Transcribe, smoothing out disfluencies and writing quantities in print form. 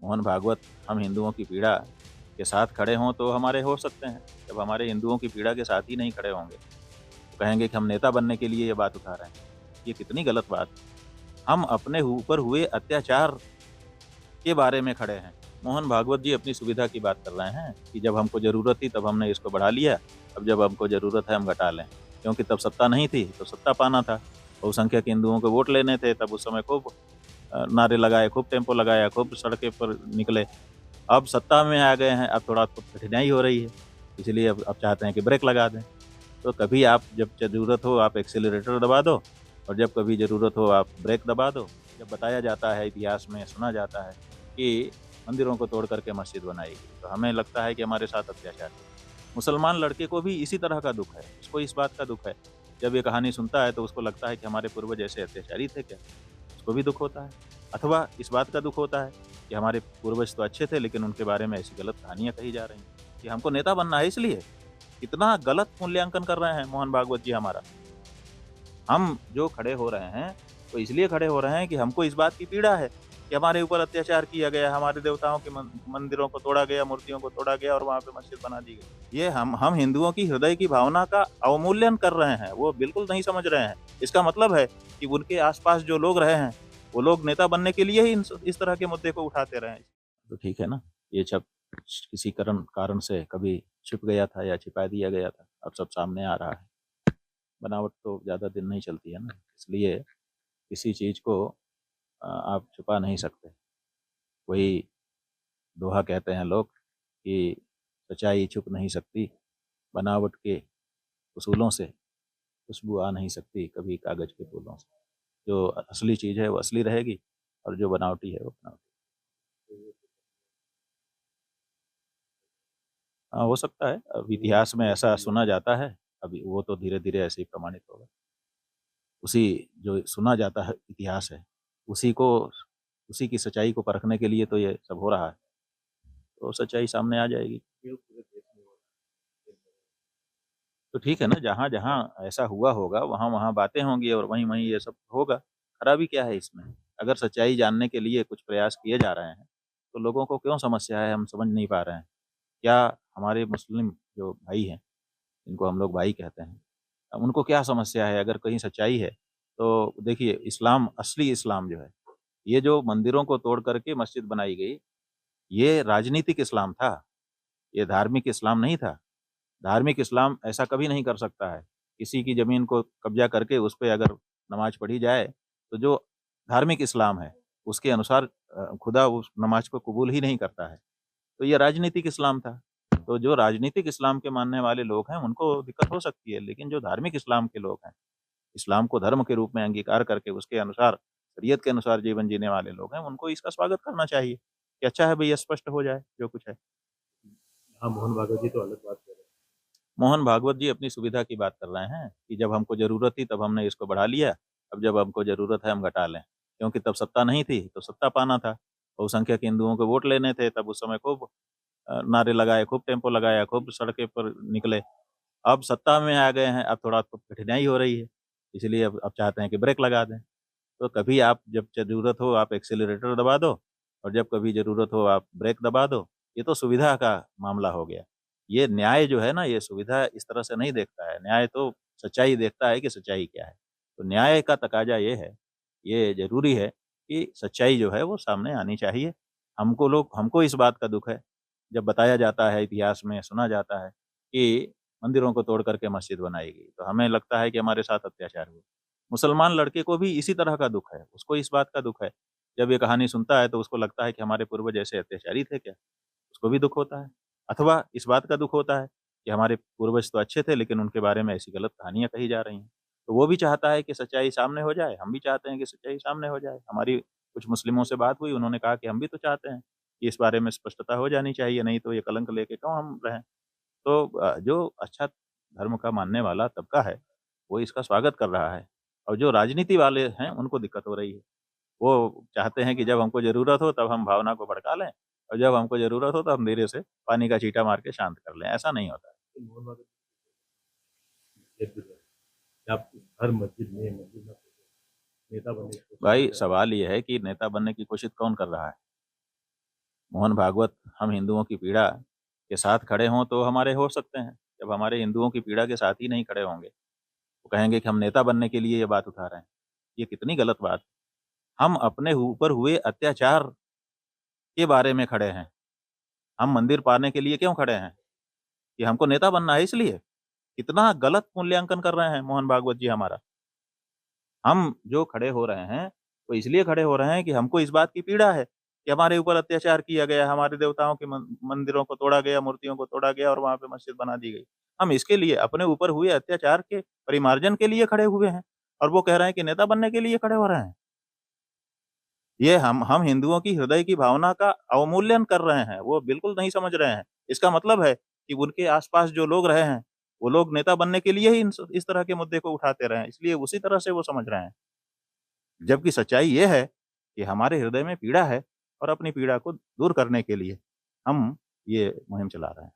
मोहन भागवत हम हिंदुओं की पीड़ा के साथ खड़े हों तो हमारे हो सकते हैं। जब हमारे हिंदुओं की पीड़ा के साथ ही नहीं खड़े होंगे, तो कहेंगे कि हम नेता बनने के लिए ये बात उठा रहे हैं। ये कितनी गलत बात है। हम अपने ऊपर हुए अत्याचार के बारे में खड़े हैं। मोहन भागवत जी अपनी सुविधा की बात कर रहे हैं कि जब हमको ज़रूरत थी तब हमने इसको बढ़ा लिया, अब जब हमको ज़रूरत है हम घटा लें। क्योंकि तब सत्ता नहीं थी, तो सत्ता पाना था। बहुसंख्यक हिंदुओं को वोट लेने थे, तब उस समय खूब नारे लगाए, खूब टेम्पो लगाया, खूब सड़कें पर निकले। अब सत्ता में आ गए हैं, अब थोड़ा तो कठिनाई हो रही है, इसलिए अब चाहते हैं कि ब्रेक लगा दें। तो कभी आप जब ज़रूरत हो आप एक्सेलरेटर दबा दो और जब कभी ज़रूरत हो आप ब्रेक दबा दो। जब बताया जाता है, इतिहास में सुना जाता है कि मंदिरों को तोड़ करके मस्जिद बनाई गई, तो हमें लगता है कि हमारे साथ अत्याचार है। मुसलमान लड़के को भी इसी तरह का दुःख है, उसको इस बात का दुःख है। जब ये कहानी सुनता है तो उसको लगता है कि हमारे पूर्वज ऐसे अत्याचारी थे क्या? उसको भी दुःख होता है। अथवा इस बात का दुःख होता है कि हमारे पूर्वज तो अच्छे थे लेकिन उनके बारे में ऐसी गलत कहानियाँ कही जा रही हैं कि हमको नेता बनना है इसलिए। कितना गलत मूल्यांकन कर रहे हैं मोहन भागवत जी हमारा। हम जो खड़े हो रहे हैं, तो इसलिए खड़े हो रहे हैं कि हमको इस बात की पीड़ा है कि हमारे ऊपर अत्याचार किया गया, हमारे देवताओं के मंदिरों को तोड़ा गया, मूर्तियों को तोड़ा गया और वहाँ पे मस्जिद बना दी गई। ये हम हिंदुओं की हृदय की भावना का अवमूल्यन कर रहे हैं, वो बिल्कुल नहीं समझ रहे हैं। इसका मतलब है कि उनके आस-पास जो लोग रहे हैं, वो लोग नेता बनने के लिए ही इस तरह के मुद्दे को उठाते रहे हैं। तो ठीक है ना, ये सब किसी कारण से कभी छिप गया था या छिपा दिया गया था, अब सब सामने आ रहा है। बनावट तो ज़्यादा दिन नहीं चलती है ना, इसलिए किसी चीज़ को आप छुपा नहीं सकते। वही दोहा कहते हैं लोग कि सच्चाई छुप नहीं सकती, बनावट के उसूलों से खुशबू आ नहीं सकती कभी कागज़ के फूलों से। जो असली चीज़ है वो असली रहेगी और जो बनावटी है वो बनावटी। हाँ, हो सकता है, अब इतिहास में ऐसा सुना जाता है, अभी वो तो धीरे-धीरे ऐसे ही प्रमाणित होगा। उसी जो सुना जाता है इतिहास है, उसी को उसी की सच्चाई को परखने के लिए तो ये सब हो रहा है, तो सच्चाई सामने आ जाएगी। तो ठीक है ना, जहाँ-जहाँ ऐसा हुआ होगा, वहाँ-वहाँ बातें होंगी और वहीं-वहीं ये सब होगा। खराबी क्या है इसमें? अगर सच्चाई जानने के लिए कुछ प्रयास किए जा रहे हैं, तो लोगों को क्यों समस्या है, हम समझ नहीं पा रहे हैं। क्या हमारे मुस्लिम जो भाई हैं, जिनको हम लोग भाई कहते हैं, उनको क्या समस्या है? अगर कहीं सच्चाई है, तो देखिए इस्लाम, असली इस्लाम जो है, ये जो मंदिरों को तोड़ करके मस्जिद बनाई गई, ये राजनीतिक इस्लाम था, ये धार्मिक इस्लाम नहीं था। धार्मिक इस्लाम ऐसा कभी नहीं कर सकता है। किसी की ज़मीन को कब्ज़ा करके उस पे अगर नमाज़ पढ़ी जाए, तो जो धार्मिक इस्लाम है, उसके अनुसार खुदा उस नमाज़ को कबूल ही नहीं करता है। तो ये राजनीतिक इस्लाम था। तो जो राजनीतिक इस्लाम के मानने वाले लोग हैं, उनको दिक्कत हो सकती है, लेकिन जो धार्मिक इस्लाम के लोग हैं, इस्लाम को धर्म के रूप में अंगीकार करके उसके अनुसार, शरीयत के अनुसार जीवन जीने वाले लोग हैं, उनको इसका स्वागत करना चाहिए कि अच्छा है भई, स्पष्ट हो जाए जो कुछ है। हाँ, मोहन भागवत जी तो अलग बात कर रहे हैं। मोहन भागवत जी अपनी सुविधा की बात कर रहे हैं कि जब हमको ज़रूरत थी तब हमने इसको बढ़ा लिया, अब जब हमको ज़रूरत है हम घटा लें। क्योंकि तब सत्ता नहीं थी, तो सत्ता पाना था। बहुसंख्यक हिंदुओं को वोट लेने थे, तब उस समय खूब नारे लगाए, खूब टेम्पो लगाया, खूब सड़कें पर निकले। अब सत्ता में आ गए हैं, अब थोड़ा तो कठिनाई हो रही है, इसलिए अब चाहते हैं कि ब्रेक लगा दें। तो कभी आप जब ज़रूरत हो आप एक्सेलरेटर दबा दो और जब कभी ज़रूरत हो आप ब्रेक दबा दो। ये तो सुविधा का मामला हो गया। ये न्याय जो है ना, ये सुविधा इस तरह से नहीं देखता है। न्याय तो सच्चाई देखता है कि सच्चाई क्या है। तो न्याय का तकाज़ा ये है, ये ज़रूरी है कि सच्चाई जो है वो सामने आनी चाहिए। हमको इस बात का दुःख है, जब बताया जाता है, इतिहास में सुना जाता है कि मंदिरों को तोड़ कर के मस्जिद बनाई गई, तो हमें लगता है कि हमारे साथ अत्याचार हुआ। मुसलमान लड़के को भी इसी तरह का दुःख है, उसको इस बात का दुःख है। जब ये कहानी सुनता है तो उसको लगता है कि हमारे पूर्वज ऐसे अत्याचारी थे क्या? उसको भी दुःख होता है। अथवा इस बात का दुःख होता है कि हमारे पूर्वज तो अच्छे थे लेकिन उनके बारे में ऐसी गलत कहानियाँ कही जा रही हैं। तो वो भी चाहता है कि सच्चाई सामने हो जाए, हम भी चाहते हैं कि सच्चाई सामने हो जाए। हमारी कुछ मुस्लिमों से बात हुई, उन्होंने कहा कि हम भी तो चाहते हैं कि इस बारे में स्पष्टता हो जानी चाहिए, नहीं तो ये कलंक लेके क्यों हम रहें? तो जो अच्छा धर्म का मानने वाला तबका है, वो इसका स्वागत कर रहा है और जो राजनीति वाले हैं, उनको दिक्कत हो रही है। वो चाहते हैं कि जब हमको ज़रूरत हो तब हम भावना को भड़का लें और जब हमको ज़रूरत हो तो हम धीरे से पानी का छींटा मार के शांत कर लें, ऐसा नहीं होता है। तो मोहन भागवत जी कहते थे कि आप हर मस्जिद में नेता बनने की कोशिश कर भाई रहे हैं। सवाल ये है कि नेता बनने की कोशिश कौन कर रहा है? मोहन भागवत हम हिंदुओं की पीड़ा के साथ खड़े हों तो हमारे हो सकते हैं। जब हमारे हिंदुओं की पीड़ा के साथ ही नहीं खड़े होंगे, तो कहेंगे कि हम नेता बनने के लिए ये बात उठा रहे हैं। ये कितनी गलत बात है। हम अपने ऊपर हुए अत्याचार के बारे में खड़े हैं। हम मंदिर पाने के लिए क्यों खड़े हैं? कि हमको नेता बनना है इसलिए? कितना गलत मूल्यांकन कर रहे हैं मोहन भागवत जी हमारा। हम जो खड़े हो रहे हैं, वो इसलिए खड़े हो रहे हैं कि हमको इस बात की पीड़ा है कि हमारे ऊपर अत्याचार किया गया, हमारे देवताओं के मंदिरों को तोड़ा गया, मूर्तियों को तोड़ा गया और वहाँ पे मस्जिद बना दी गई। हम इसके लिए अपने ऊपर हुए अत्याचार के परिमार्जन के लिए खड़े हुए हैं और वो कह रहे हैं कि नेता बनने के लिए खड़े हो रहे हैं। ये हम हिंदुओं की हृदय की भावना का अवमूल्यन कर रहे हैं, वो बिल्कुल नहीं समझ रहे हैं। इसका मतलब है कि उनके आस-पास जो लोग रहे हैं, वो लोग नेता बनने के लिए ही इस तरह के मुद्दे को उठाते रहे हैं, इसलिए उसी तरह से वो समझ रहे हैं। जबकि सच्चाई ये है कि हमारे हृदय में पीड़ा है और अपनी पीड़ा को दूर करने के लिए हम ये मुहिम चला रहे हैं।